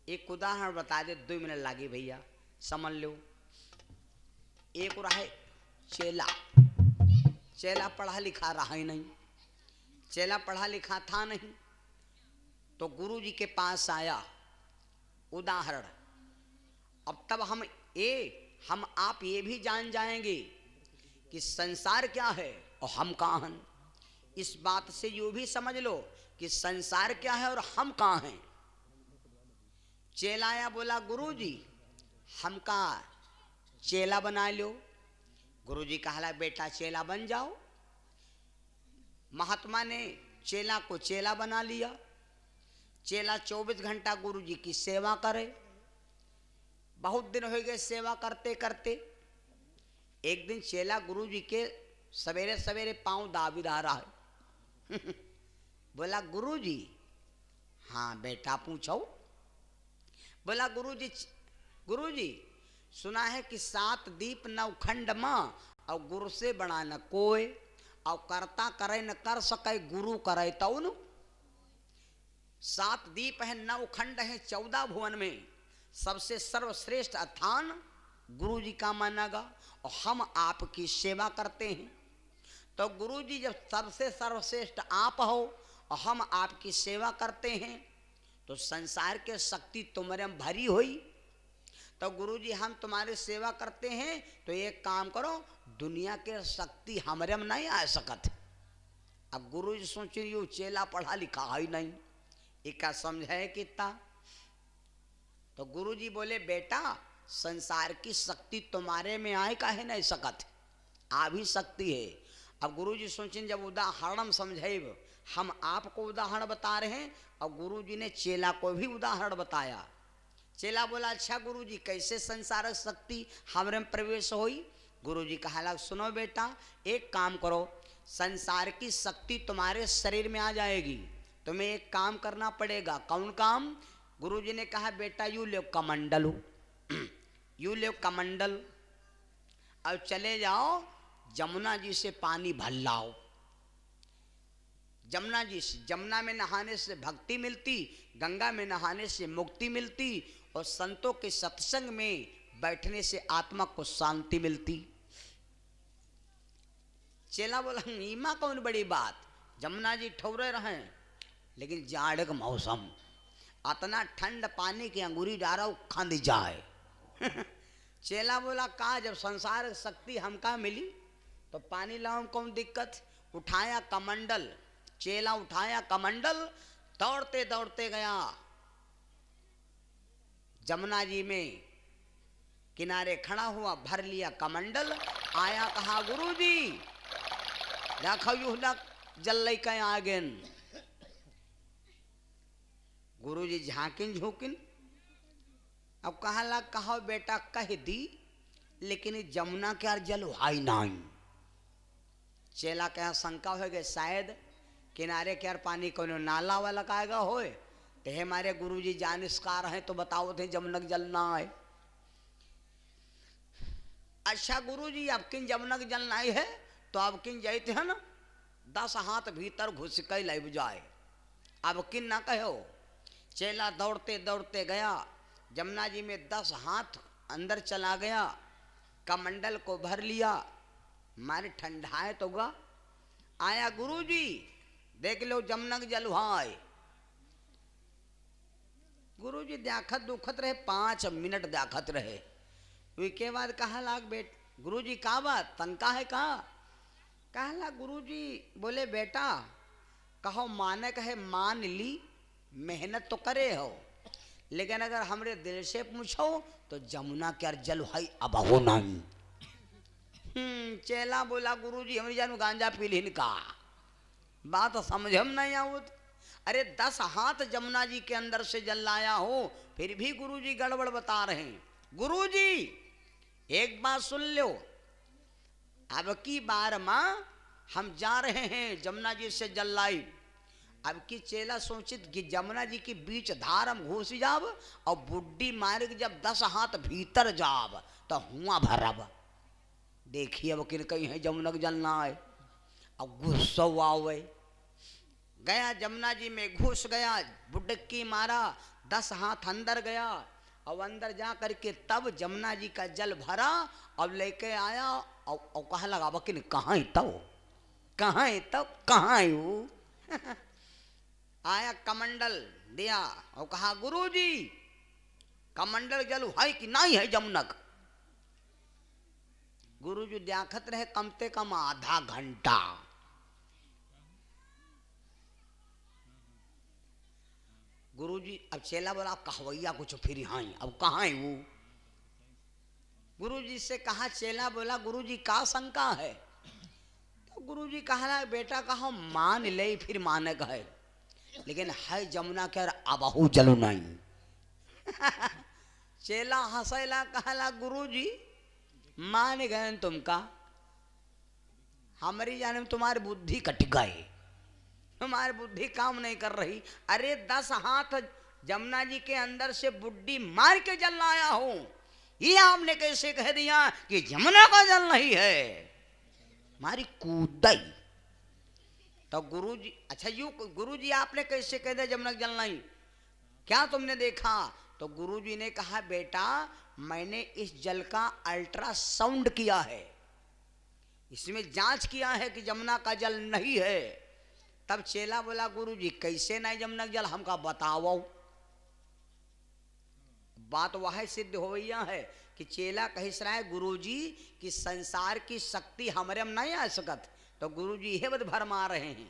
एक उदाहरण बता दे, 2 मिनट लागे भैया, समझ लो। एक रहा है चेला। चेला पढ़ा लिखा रहा ही नहीं, चेला पढ़ा लिखा था नहीं, तो गुरु जी के पास आया। उदाहरण, अब तब हम आप ये भी जान जाएंगे कि संसार क्या है और हम कहाँ हैं। इस बात से यूँ भी समझ लो कि संसार क्या है और हम कहाँ हैं। चेला आया, बोला गुरु जी हमका चेला बना लो। गुरु जी कहा बेटा चेला बन जाओ। महात्मा ने चेला को चेला बना लिया। चेला 24 घंटा गुरु जी की सेवा करे। बहुत दिन हो गए सेवा करते करते। एक दिन चेला गुरु जी के सवेरे सवेरे पांव दाबी रहा है। बोला गुरु जी। हाँ बेटा पूछो। बोला गुरु जी सुना है कि 7 दीप 9 खंड माँ और गुरु से बड़ा न कोई, और करता करे न कर सके गुरु करे तो न। 7 दीप है, 9 खंड है, 14 भुवन में सबसे सर्वश्रेष्ठ स्थान गुरु जी का मानागा। और हम आपकी सेवा करते हैं, तो गुरु जी जब सबसे सर्वश्रेष्ठ आप हो और हम आपकी सेवा करते हैं, तो संसार के शक्ति तुम्हारे में भरी हुई। तो गुरु जी हम तुम्हारी सेवा करते हैं, तो एक काम करो, दुनिया के शक्ति हमारे में नहीं आ सकत। अब गुरु जी सोच रही हो चेला पढ़ा लिखा ही नहीं, इसका समझे कितना। तो गुरु जी बोले बेटा संसार की शक्ति तुम्हारे में आए काहे नहीं सकत, आ भी सकती है। अब गुरु जी सोचें जब उदाहरण समझे, हम आपको उदाहरण बता रहे हैं और गुरु जी ने चेला को भी उदाहरण बताया। चेला बोला अच्छा गुरु जी कैसे संसार शक्ति हमारे में प्रवेश हुई। गुरु जी कहा सुनो बेटा एक काम करो, संसार की शक्ति तुम्हारे शरीर में आ जाएगी, तुम्हें एक काम करना पड़ेगा। कौन काम? गुरु जी ने कहा बेटा यू ले कमंडल, यू ले कमंडल और चले जाओ जमुना जी से पानी भर लाओ। जमुना जी से, जमुना में नहाने से भक्ति मिलती, गंगा में नहाने से मुक्ति मिलती, और संतों के सत्संग में बैठने से आत्मा को शांति मिलती। चेला बोला ईमा कौन बड़ी बात, जमुना जी ठौरे रहे, लेकिन जाड़ का मौसम, इतना ठंड पानी की अंगूरी डारा खंद जाए। चेला बोला कहा जब संसार शक्ति हमका मिली तो पानी लाओ कौन दिक्कत। उठाया कमंडल, चेला उठाया कमंडल, दौड़ते दौड़ते गया जमुना जी में, किनारे खड़ा हुआ, भर लिया कमंडल, आया कहा गुरु जी देखो युहलक जल कहीं आगेन। गुरु जी झांकिन झोंकिन, अब कहा कहो बेटा कह दी, लेकिन जमुना के जल हाई नहीं। चेला कहा शंका हो गए शायद किनारे के पानी को नाला वाला काएगा होए, तो हमारे गुरु जी जानस्कार हैं तो बताओ थे जमुनक जल ना आए। अच्छा गुरु जी अब किन जमुनक जल नहीं है तो अब किन जाते हैं ना 10 हाथ भीतर घुस के लग जाए, अब किन ना कहो। चेला दौड़ते दौड़ते गया जमुना जी में, 10 हाथ अंदर चला गया, कमंडल को भर लिया, मारे ठंडाए तो गा आया गुरु जी देख लो जमुनक जल हुआए। गुरु जी देखत दुखत रहे, 5 मिनट देखत रहे। उसके बाद कहा लाग बेट गुरु जी का बात तनका है कहा गुरु जी बोले बेटा कहो माने कहे मान ली, मेहनत तो करे हो, लेकिन अगर हमरे दिल से पूछो तो जमुना के जल है अब हो नहीं। चेला बोला गुरु जी हमारी जानू गांजा पी लीन का बात समझ हम नहीं आओ। अरे 10 हाथ जमुना जी के अंदर से जल लाया हो, फिर भी गुरु जी गड़बड़ बता रहे हैं। गुरु जी एक बात सुन लो, अब की बार माँ हम जा रहे हैं जमुना जी से जल लाई। अब की चेला सोचित कि जमुना जी के बीच धार हम घुस जाब और बुड्ढी मार के जब 10 हाथ भीतर जाब तो हुआ भरब। देखिए अब किन कहीं है जमुना जल ना आए। अब गुस्सा आवे, गया जमुना जी में घुस गया, बुडक्की मारा, 10 हाथ अंदर गया और अंदर जा करके तब जमुना जी का जल भरा और लेके आया और कहा लगा बकिन कहाँ है तब, कहाँ है तब, कहाँ है वो आया कमंडल दिया और कहा गुरुजी कमंडल जल है कि नहीं है जमुना का। गुरुजी देखत रहे कम से कम आधा घंटा। गुरुजी अब चेला बोला कहवैया कुछ फिर हाँ अब कहाँ है वो। गुरुजी से कहा, चेला बोला गुरुजी का शंका है। तो गुरुजी कहा बेटा कहा मान ले फिर माने गए लेकिन है जमुना के अबहू जलो नहीं चेला हंसैला कहला गुरुजी मान गए तुमका, हमारी जाने में तुम्हारी बुद्धि कट गए, तुम्हारी बुद्धि काम नहीं कर रही। अरे 10 हाथ जमुना जी के अंदर से बुड्ढी मार के जल लाया हूं, ये आपने कैसे कह दिया कि जमुना का जल नहीं है, मारी कूदई। तो गुरुजी अच्छा यू गुरुजी आपने कैसे कह दिया जमुना का जल नहीं, क्या तुमने देखा। तो गुरुजी ने कहा बेटा मैंने इस जल का अल्ट्रासाउंड किया है, इसमें जांच किया है कि जमुना का जल नहीं है। तब चेला बोला गुरुजी कैसे नहीं जमुना का जल हमका बताओ। बात वह सिद्ध हो गई है कि चेला कह रहा है गुरुजी कि संसार की शक्ति हमारे में नहीं आ सकत, तो गुरुजी यह बद भर मार रहे हैं।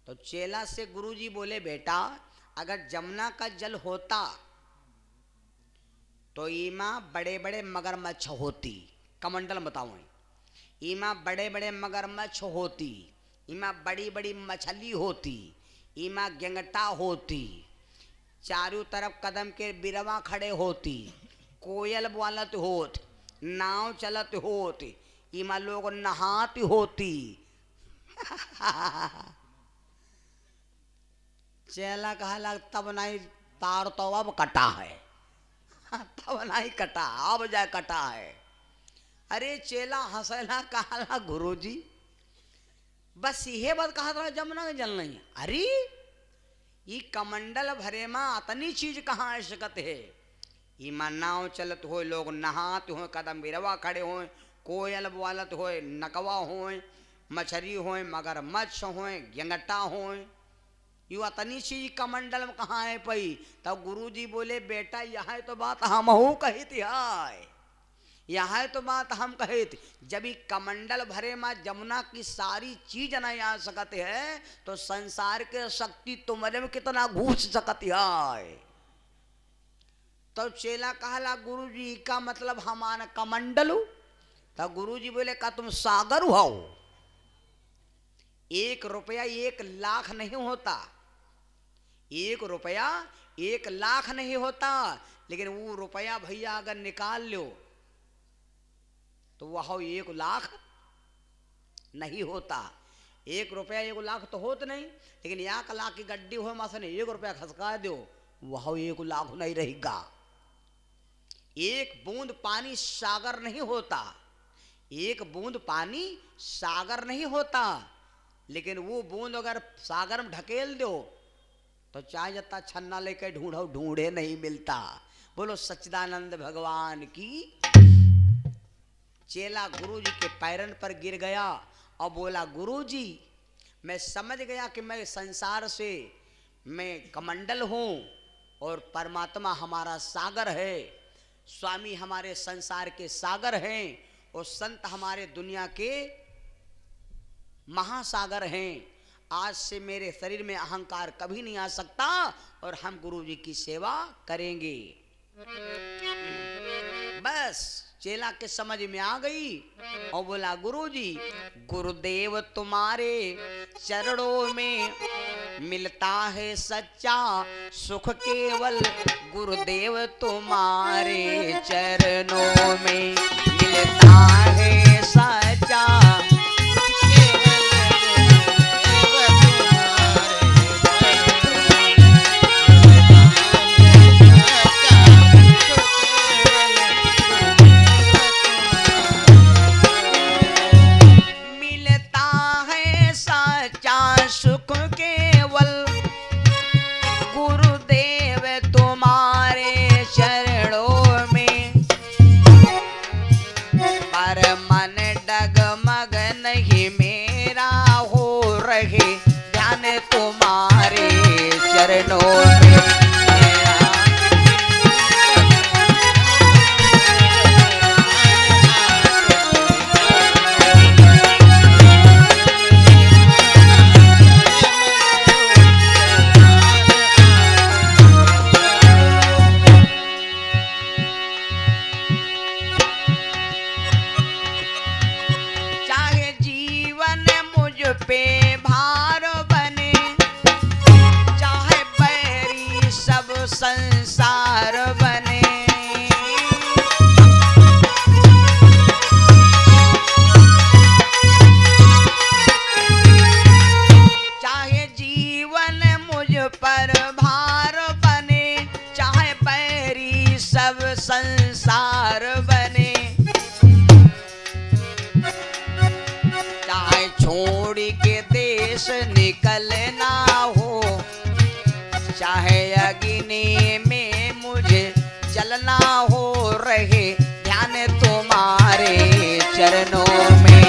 तो चेला से गुरुजी बोले बेटा अगर जमुना का जल होता तो ईमा बड़े बड़े मगरमच्छ होती, कमंडल बताओ, ईमा बड़े बड़े मगरमच्छ होती, ईमा बड़ी बड़ी मछली होती, ईमा गेंगटा होती, चारों तरफ कदम के बिरवा खड़े होती, कोयल बोलत होत, नाव चलत होत, इमा लोग नहाती होती चेला कहा तब नहीं तार तो अब कटा है तब नहीं कटा अब जाए कटा है। अरे चेला हंसला कहा गुरुजी बस यह बात कहा था जमुना का जल नहीं। अरे ये कमंडल भरे माँ अतनी चीज कहाँ आ सकत है। इमा नाव चलत हो, लोग नहात हो, कदम बिरवा खड़े हो, कोयल बोलत हो, नकवा हो, मछली हो, मगरमच्छ हो, गेंगटा हो, यू अतनी चीज कमंडल में कहाँ है पई। तब गुरुजी बोले बेटा यह तो बात हम हो कही थी, यह तो बात हम कहे थे। जब ये कमंडल भरे माँ जमुना की सारी चीज नहीं आ सकते है तो संसार के शक्ति तुम्हारे में कितना घुस सकती है। तो चेला कहला गुरुजी का मतलब हमारा कमंडल हो। तो गुरुजी बोले का तुम सागर हो। 1 रुपया 1 लाख नहीं होता, 1 रुपया 1 लाख नहीं होता, लेकिन वो रुपया भैया अगर निकाल लो तो वह 1 लाख नहीं होता। 1 रुपया 1 लाख तो होता नहीं, लेकिन 1 लाख की गड्डी हो मासा 1 रुपया खसका दो वह 1 लाख नहीं रहेगा। 1 बूंद पानी सागर नहीं होता, 1 बूंद पानी सागर नहीं होता, लेकिन वो बूंद अगर सागर में ढकेल दो तो चाहे जता छन्ना लेकर ढूंढो ढूंढे नहीं मिलता। बोलो सच्चिदानंद भगवान की। चेला गुरुजी के पैरन पर गिर गया और बोला गुरुजी मैं समझ गया कि मैं संसार से मैं कमंडल हूँ और परमात्मा हमारा सागर है, स्वामी हमारे संसार के सागर हैं और संत हमारे दुनिया के महासागर हैं। आज से मेरे शरीर में अहंकार कभी नहीं आ सकता और हम गुरुजी की सेवा करेंगे। बस चेला के समझ में आ गई और बोला गुरुजी गुरुदेव तुम्हारे चरणों में मिलता है सच्चा सुख केवल, गुरुदेव तुम्हारे चरणों में मिलता है सच्चा सुख केवल, गुरुदेव में। चाहे जीवन मुझ पे भार बने, चाहे बैरी सब संसार बने, चाहे जीवन मुझ पर भार बने, चाहे बैरी सब संसार बने, चाहे छोड़ के देश निकलना हो, चाहे अग्नि में मुझे जलना हो, रहे ध्यान तुम्हारे चरणों में।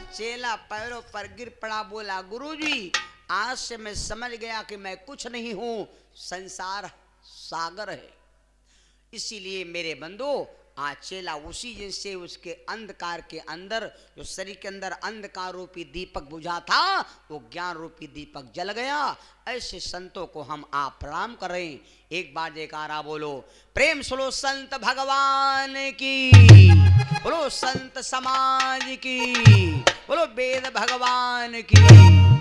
चेला पैरों पर गिर पड़ा, बोला गुरुजी आज से मैं समझ गया कि मैं कुछ नहीं हूं, संसार सागर है। इसीलिए मेरे बंधु आज चेला उसी दिन से उसके अंधकार के अंदर, जो शरीर के अंदर अंधकार रूपी दीपक बुझा था, वो ज्ञान रूपी दीपक जल गया। ऐसे संतों को हम आप प्रणाम करें। एक बार जयकारा बोलो, प्रेम सुनो संत भगवान की, बोलो संत समाज की, बोलो वेद भगवान की।